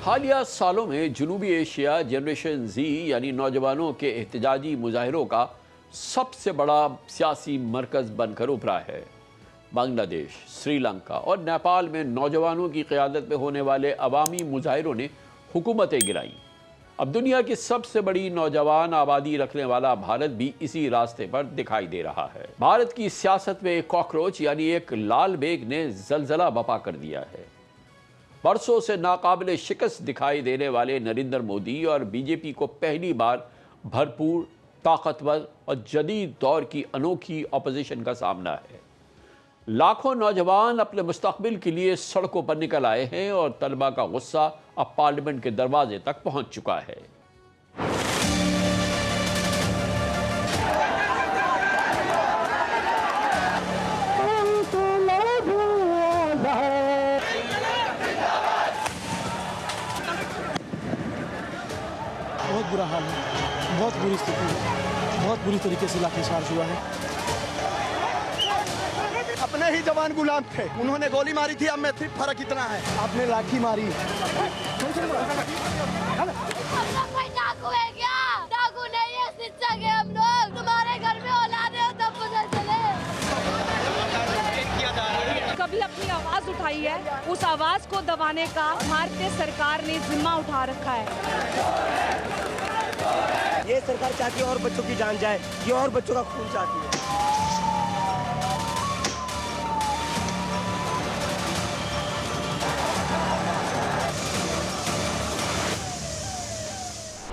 हालिया सालों में जनूबी एशिया जनरेशन जी यानी नौजवानों के एहतजाजी मुजाहिरों का सबसे बड़ा सियासी मरकज़ बनकर उभरा है। बांग्लादेश, श्रीलंका और नेपाल में नौजवानों की क़यादत में होने वाले अवामी मुजाहिरों ने हुकूमतें गिराईं। अब दुनिया की सबसे बड़ी नौजवान आबादी रखने वाला भारत भी इसी रास्ते पर दिखाई दे रहा है। भारत की सियासत में एक कॉकरोच यानी एक लाल बेग ने जलजला बपा कर दिया है। बरसों से नाकाबिले शिकस्त दिखाई देने वाले नरेंद्र मोदी और बीजेपी को पहली बार भरपूर, ताकतवर और जदीद दौर की अनोखी ऑपोजिशन का सामना है। लाखों नौजवान अपने मुस्तकबिल के लिए सड़कों पर निकल आए हैं और तलबा का गुस्सा अब पार्लियामेंट के दरवाजे तक पहुंच चुका है। बहुत बुरा हाल है, बहुत बुरी स्थिति है, बहुत बुरी तरीके से लाठीचार्ज हुआ है। अपने ही जवान गुलाम थे, उन्होंने गोली मारी थी, अब में सिर्फ फर्क इतना है, आपने लाठी मारी। डाकू है क्या? डाकू नहीं है, शिक्षक है हम लोग। तुम्हारे घर में औलादे हो तब पता चले। कभी अपनी आवाज उठाई है, उस आवाज को दबाने का भारतीय सरकार ने जिम्मा उठा रखा है। ये सरकार चाहती है और बच्चों की जान जाए, ये और बच्चों का खून चाहती है।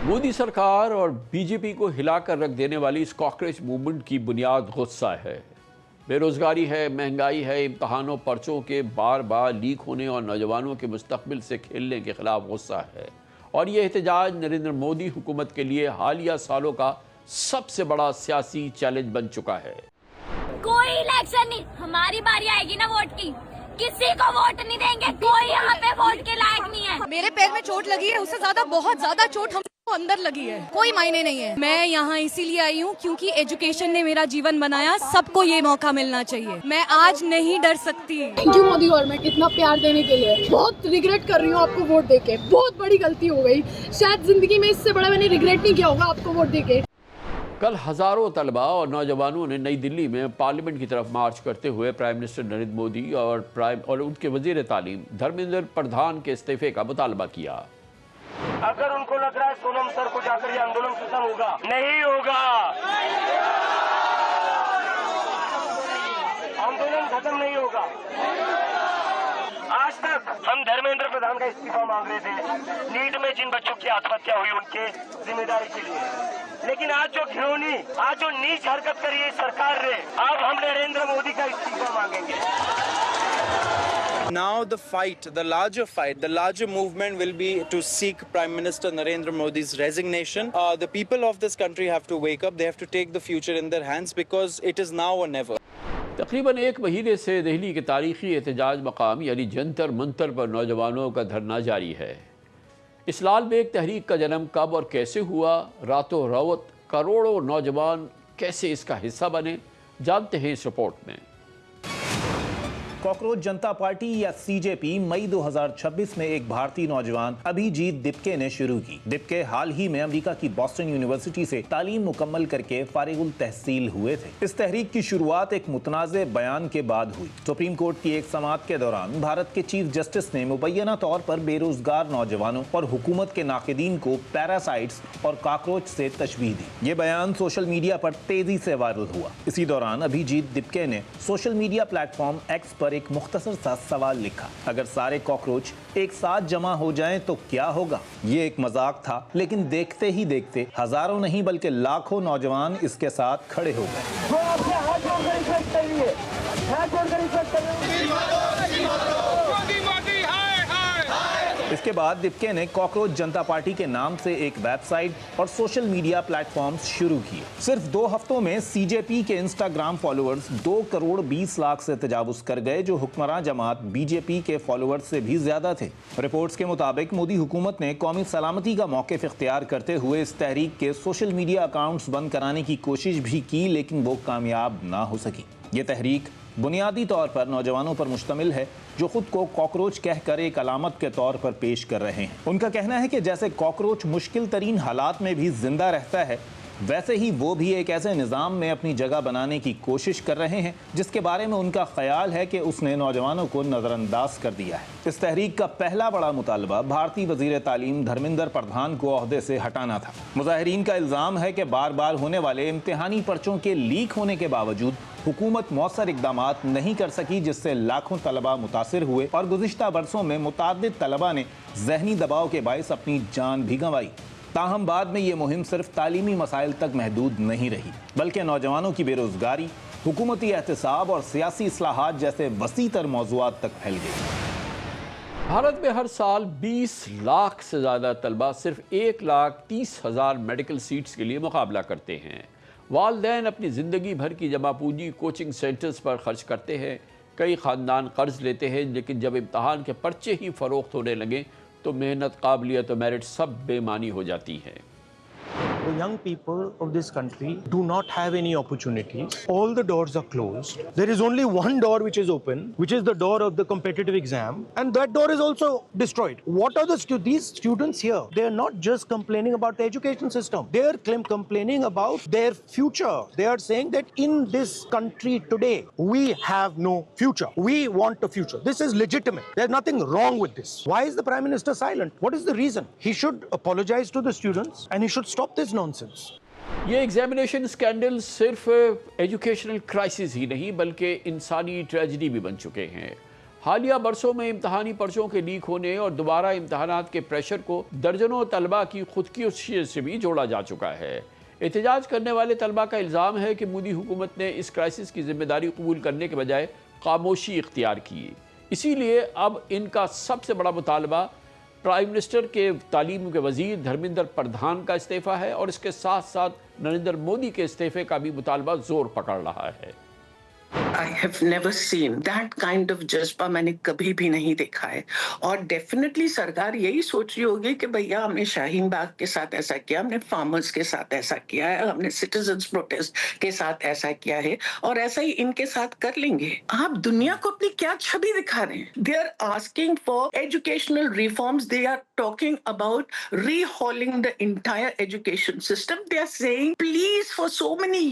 मोदी सरकार और बीजेपी को हिलाकर रख देने वाली इस कॉकरोच मूवमेंट की बुनियाद गुस्सा है। बेरोजगारी है, महंगाई है, इम्तहानों पर्चों के बार बार लीक होने और नौजवानों के मुस्तकबिल से खेलने के खिलाफ गुस्सा है। और ये एहतजाज नरेंद्र मोदी हुकूमत के लिए हालिया सालों का सबसे बड़ा सियासी चैलेंज बन चुका है। कोई इलेक्शन नहीं, हमारी बारी आएगी ना वोट की, किसी को वोट नहीं देंगे, कोई यहाँ पे वोट के लायक नहीं है। मेरे पैर में चोट लगी है, उससे ज्यादा बहुत ज्यादा चोट हमको अंदर लगी है, कोई मायने नहीं है। मैं यहाँ इसीलिए आई हूँ क्योंकि एजुकेशन ने मेरा जीवन बनाया, सबको ये मौका मिलना चाहिए। मैं आज नहीं डर सकती। थैंक यू मोदी गवर्नमेंट इतना प्यार देने के लिए। बहुत रिग्रेट कर रही हूँ आपको वोट देके, बहुत बड़ी गलती हो गई। शायद जिंदगी में इससे बड़ा मैंने रिग्रेट नहीं किया होगा आपको वोट देके। कल हजारों तलबा और नौजवानों ने नई दिल्ली में पार्लियामेंट की तरफ मार्च करते हुए प्राइम मिनिस्टर नरेंद्र मोदी और उनके वजीर तालीम धर्मेंद्र प्रधान के इस्तीफे का मुतालबा किया। अगर उनको लग रहा है सोनम सर को जाकर ये आंदोलन खत्म होगा, नहीं होगा। आंदोलन खत्म नहीं होगा। आज तक हम धर्मेंद्र प्रधान का इस्तीफा मांग रहे थे नीट में जिन बच्चों की आत्महत्या हुई उनके जिम्मेदारी के लिए, लेकिन आज जो घिनौनी, आज जो नीच हरकत करी है सरकार ने, अब हम नरेंद्र मोदी का इस्तीफा मांगेंगे। Now the fight, the larger movement will be to seek Prime Minister Narendra Modi's resignation. The people of this country have to wake up. They have to take the future in their hands because it is now or never. तकरीबन एक महीने से दिल्ली के तारीखी एहतजाज मकाम यानी जंतर मंतर पर नौजवानों का धरना जारी है। इस लाल बेग तहरीक का जन्म कब और कैसे हुआ, रातों रात करोड़ों नौजवान कैसे इसका हिस्सा बने, जानते हैं इस रिपोर्ट में। कॉकरोच जनता पार्टी या सीजेपी मई 2026 में एक भारतीय नौजवान अभिजीत दिपके ने शुरू की। दिपके हाल ही में अमेरिका की बॉस्टन यूनिवर्सिटी से तालीम मुकम्मल करके फारिगुल तहसील हुए थे। इस तहरीक की शुरुआत एक मुतनाज़े बयान के बाद हुई। सुप्रीम कोर्ट की एक समाअत के दौरान भारत के चीफ जस्टिस ने मुबैना तौर पर बेरोजगार नौजवानों और हुकूमत के नाकिदीन को पैरासाइट्स और कॉकरोच से तशबीह दी। ये बयान सोशल मीडिया पर तेजी से वायरल हुआ। इसी दौरान अभिजीत दिपके ने सोशल मीडिया प्लेटफॉर्म एक्स पर एक मुख्तसर सा सवाल लिखा, अगर सारे कॉकरोच एक साथ जमा हो जाएं तो क्या होगा। ये एक मजाक था, लेकिन देखते ही देखते हजारों नहीं बल्कि लाखों नौजवान इसके साथ खड़े हो गए। इसके बाद दिपके ने कॉकरोच जनता पार्टी के नाम से एक वेबसाइट और सोशल मीडिया प्लेटफॉर्म्स शुरू किए। सिर्फ 2 हफ्तों में सीजेपी के इंस्टाग्राम फॉलोअर्स 2 करोड़ 20 लाख से तजावुज कर गए, जो हुक्मरान जमात बीजेपी के फॉलोअर्स से भी ज्यादा थे। रिपोर्ट्स के मुताबिक मोदी हुकूमत ने कौमी सलामती का मौक़िफ़ इख्तियार करते हुए इस तहरीक के सोशल मीडिया अकाउंट्स बंद कराने की कोशिश भी की, लेकिन वो कामयाब ना हो सकी। ये तहरीक बुनियादी तौर पर नौजवानों पर मुश्तमिल है जो खुद को कॉकरोच कहकर एक अलामत के तौर पर पेश कर रहे हैं। उनका कहना है कि जैसे कॉकरोच मुश्किल तरीन हालात में भी जिंदा रहता है, वैसे ही वो भी एक ऐसे निज़ाम में अपनी जगह बनाने की कोशिश कर रहे हैं जिसके बारे में उनका ख्याल है कि उसने नौजवानों को नज़रअंदाज कर दिया है। इस तहरीक का पहला बड़ा मुतालबा भारतीय वज़ीर तालीम धर्मेंद्र प्रधान को ओहदे से हटाना था। मुजाहिरीन का इल्ज़ाम है कि बार बार होने वाले इम्तिहानी पर्चों के लीक होने के बावजूद हुकूमत मौसर इकदामात नहीं कर सकी, जिससे लाखों तलबा मुतासिर हुए और गुज़िश्ता बरसों में मुताद्दिद तलबा ने ज़हनी दबाव के बायस अपनी जान भी गंवाई। ताहम बाद में ये मुहिम सिर्फ तालीमी मसाइल तक महदूद नहीं रही, बल्कि नौजवानों की बेरोजगारी, हुकूमती एहतसाब और सियासी इस्लाहात जैसे वसीतर मौज़ूआत तक फैल गई। भारत में हर साल 20 लाख से ज़्यादा तलबा सिर्फ 1,30,000 मेडिकल सीट्स के लिए मुकाबला करते हैं। वालिदैन अपनी ज़िंदगी भर की जमा पूंजी कोचिंग सेंटर्स पर खर्च करते हैं। कई ख़ानदान कर्ज लेते हैं, लेकिन जब इम्तहान के पर्चे ही फ़रोख्त होने लगे तो मेहनत, काबिलियत और मेरिट सब बेमानी हो जाती है। The young people of this country do not have any opportunities. All the doors are closed. There is only one door which is open, which is the door of the competitive exam, and that door is also destroyed. What are these students here? They are not just complaining about the education system. They are complaining about their future. They are saying that in this country today, we have no future. We want a future. This is legitimate. There's nothing wrong with this. Why is the Prime Minister silent? What is the reason? He should apologize to the students and he should stop this nonsense. ये examination scandal सिर्फ educational crisis ही नहीं बल्कि इंसानी tragedy भी बन चुके हैं। हालिया बरसों में इम्तहानी पर्चों के लीक होने और दोबारा इम्तहानात के प्रेशर को दर्जनों तलबा की खुदकुशी से भी जोड़ा जा चुका है। एहतजाज करने वाले तलबा का इल्ज़ाम है कि मोदी हुकूमत ने इस क्राइसिस की जिम्मेदारी कबूल करने के बजाय खामोशी इख्तियार की। इसीलिए अब इनका सबसे बड़ा मुतालबा प्राइम मिनिस्टर के तालीम के वजीर धर्मेंद्र प्रधान का इस्तीफ़ा है और इसके साथ साथ नरेंद्र मोदी के इस्तीफ़े का भी मुतालबा जोर पकड़ रहा है। I have never seen that kind of जज्बा मैंने कभी भी नहीं देखा है। और डेफिनेटली सरकार यही सोच रही होगी कि भैया हमने शाहीन बाग के साथ ऐसा किया, हमने फार्मर्स के साथ ऐसा किया है, हमने सिटीजन्स प्रोटेस्ट के साथ ऐसा किया है और ऐसा ही इनके साथ कर लेंगे। आप दुनिया को अपनी क्या छवि दिखा रहे हैं? They are asking for educational reforms. They are talking about rehauling the entire education system. They are saying, please, for so many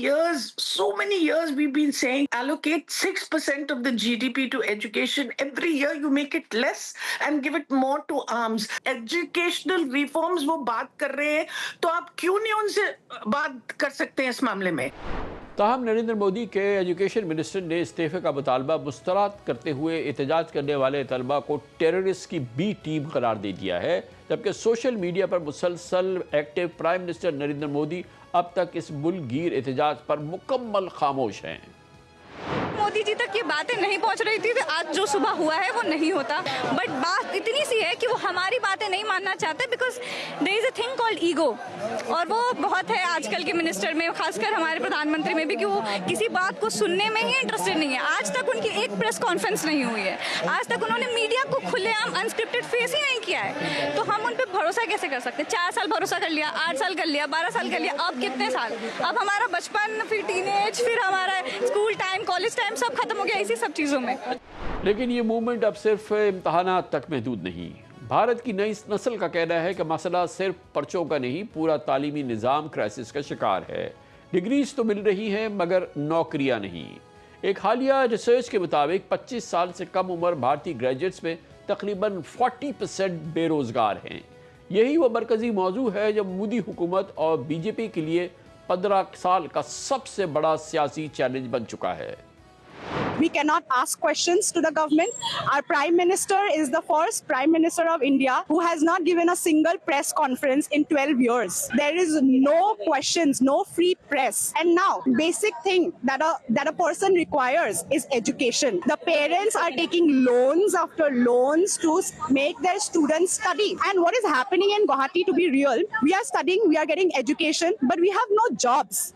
years we've been saying allocate 6% of the GDP to education. Every year you make it less and give it more to arms. Educational reforms वो बात कर रहे हैं, तो आप क्यों नहीं उनसे बात कर सकते हैं इस मामले में? ताहम नरेंद्र मोदी के एजुकेशन मिनिस्टर ने इस्तीफ़े का मुतालबा मुस्तरद करते हुए एहतजाज करने वाले तलबा को टेररिस्ट की बी टीम करार दे दिया है, जबकि सोशल मीडिया पर मुसलसल active prime minister Narendra Modi अब तक इस मुल्कगीर एहतजाज पर मुकम्मल खामोश हैं। मोदी जी तक ये बातें नहीं पहुंच रही थी, तो आज जो सुबह हुआ है वो नहीं होता। बट बात इतनी सी है कि वो हमारी बातें नहीं मानना चाहते, because there is a thing called ego, और वो बहुत है आजकल के मिनिस्टर में, खासकर हमारे प्रधानमंत्री में भी, कि वो किसी बात को सुनने में ही इंटरेस्टेड नहीं है। आज तक उनकी एक प्रेस कॉन्फ्रेंस नहीं हुई है, आज तक उन्होंने मीडिया को खुलेआम अनस्क्रिप्टेड फेस ही नहीं किया है। तो हम उन पर भरोसा कैसे कर सकते? 4 साल भरोसा कर लिया, 8 साल कर लिया, 12 साल कर लिया, अब कितने साल? अब हमारा बचपन, फिर टीनेज, फिर हमारा स्कूल टाइम, कॉलेज टाइम सब खत्म हो गया इसी सब चीजों में। लेकिन ये मूवमेंट अब सिर्फ इम्तहानात तक महदूद नहीं। भारत की नई नस्ल का कहना है कि मसला सिर्फ पर्चों का नहीं, पूरा तालीमी निज़ाम क्राइसिस का शिकार है। डिग्रीज तो मिल रही हैं मगर नौकरियां नहीं। एक हालिया रिसर्च के मुताबिक 25 साल से कम उम्र भारतीय ग्रेजुएट्स में तकरीबन 40% बेरोजगार हैं। यही वो मरकजी मौजू है जब मोदी हुकूमत और बीजेपी के लिए 15 साल का सबसे बड़ा सियासी चैलेंज बन चुका है। We cannot ask questions to the government. Our Prime Minister is the first Prime Minister of India who has not given a single press conference in 12 years. There is no questions, no free press. And now, basic thing that a person requires is education. The parents are taking loans after loans to make their students study. And what is happening in Guwahati, to be real, we are studying, we are getting education, but we have no jobs.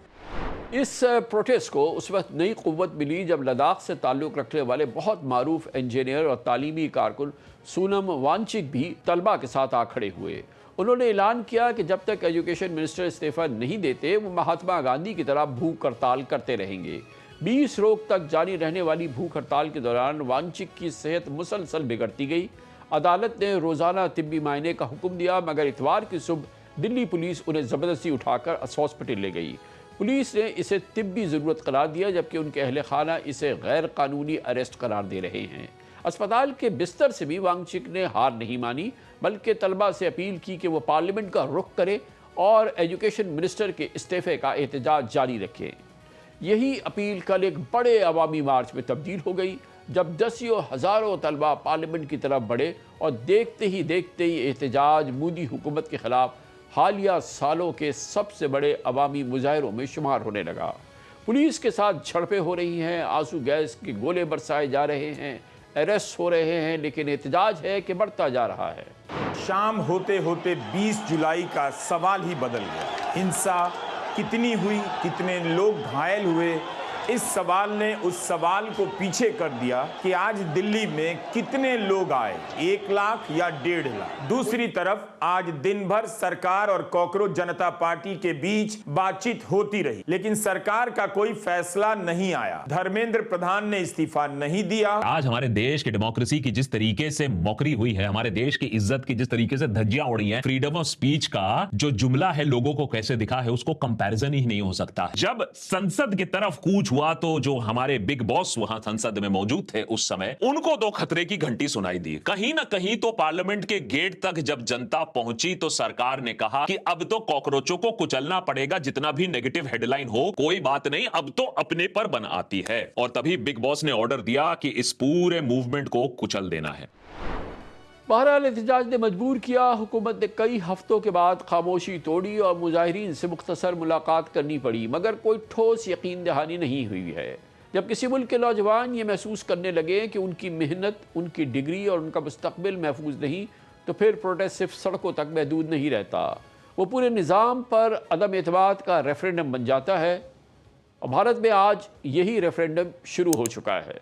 इस protest को उस वक्त नई क़ुव्वत मिली जब लद्दाख से ताल्लुक़ रखने वाले बहुत मारूफ इंजीनियर और तालीमी कारकुन सोनम वांगचुक भी तलबा के साथ आ खड़े हुए। उन्होंने ऐलान किया कि जब तक एजुकेशन मिनिस्टर इस्तीफ़ा नहीं देते वो महात्मा गांधी की तरह भूख हड़ताल करते रहेंगे। 20 रोज तक जारी रहने वाली भूख हड़ताल के दौरान वांचिक की सेहत मुसलसल बिगड़ती गई। अदालत ने रोजाना तिब्बी मायने का हुक्म दिया, मगर इतवार की सुबह दिल्ली पुलिस उन्हें जबरदस्ती उठाकर हॉस्पिटल ले गई। पुलिस ने इसे तिब्बी ज़रूरत करार दिया, जबकि उनके अहल खाना इसे गैर कानूनी अरेस्ट करार दे रहे हैं। अस्पताल के बिस्तर से भी वांगचिक ने हार नहीं मानी, बल्कि तलबा से अपील की कि वो पार्लियामेंट का रुख करे और एजुकेशन मिनिस्टर के इस्तीफे का एहतजाज जारी रखें। यही अपील कल एक बड़े अवामी मार्च में तब्दील हो गई, जब दसियों हज़ारों तलबा पार्लियामेंट की तरफ बढ़े और देखते ही एहतजाज मोदी हुकूमत के खिलाफ हालिया सालों के सबसे बड़े अवामी मुजाहरों में शुमार होने लगा। पुलिस के साथ झड़पें हो रही हैं, आंसू गैस के गोले बरसाए जा रहे हैं, अरेस्ट हो रहे हैं, लेकिन एहतजाज है कि बढ़ता जा रहा है। शाम होते होते 20 जुलाई का सवाल ही बदल गया। हिंसा कितनी हुई, कितने लोग घायल हुए, इस सवाल ने उस सवाल को पीछे कर दिया कि आज दिल्ली में कितने लोग आए, 1 लाख या 1.5 लाख। दूसरी तरफ आज दिन भर सरकार और कॉकरोच जनता पार्टी के बीच बातचीत होती रही, लेकिन सरकार का कोई फैसला नहीं आया। धर्मेंद्र प्रधान ने इस्तीफा नहीं दिया। आज हमारे देश की डेमोक्रेसी की जिस तरीके से मौकरी हुई है, हमारे देश की इज्जत की जिस तरीके से धज्जियां उड़ी हैं, फ्रीडम ऑफ स्पीच का जो जुमला है लोगों को कैसे दिखा है, उसको कंपैरिजन ही नहीं हो सकता। जब संसद की तरफ कूच हुआ तो जो हमारे बिग बॉस वहां संसद में मौजूद थे उस समय, उनको तो खतरे की घंटी सुनाई दी। कहीं ना कहीं तो पार्लियामेंट के गेट तक जब जनता पहुंची तो सरकार ने कहा कि अब तो कॉकरोचों को कुचलना पड़ेगा, जितना भी नेगेटिव हेडलाइन हो कोई बात नहीं, अब तो अपने पर बन आती है। और तभी बिग बॉस ने ऑर्डर दिया कि इस पूरे मूवमेंट को कुचल देना है। बहरहाल एहतजाज ने मजबूर किया। हुकूमत ने कई हफ्तों के बाद खामोशी तोड़ी और मुजाहिरीन से मुख्तसर मुलाकात करनी पड़ी, मगर कोई ठोस यकीन दहानी नहीं हुई है। जब किसी मुल्क के नौजवान ये महसूस करने लगे कि उनकी मेहनत, उनकी डिग्री और उनका मुस्तकबिल महफूज नहीं, तो फिर प्रोटेस्ट सिर्फ सड़कों तक महदूद नहीं रहता, वो पूरे निज़ाम पर अदम एतमाद का रेफरेंडम बन जाता है। और भारत में आज यही रेफरेंडम शुरू हो चुका है।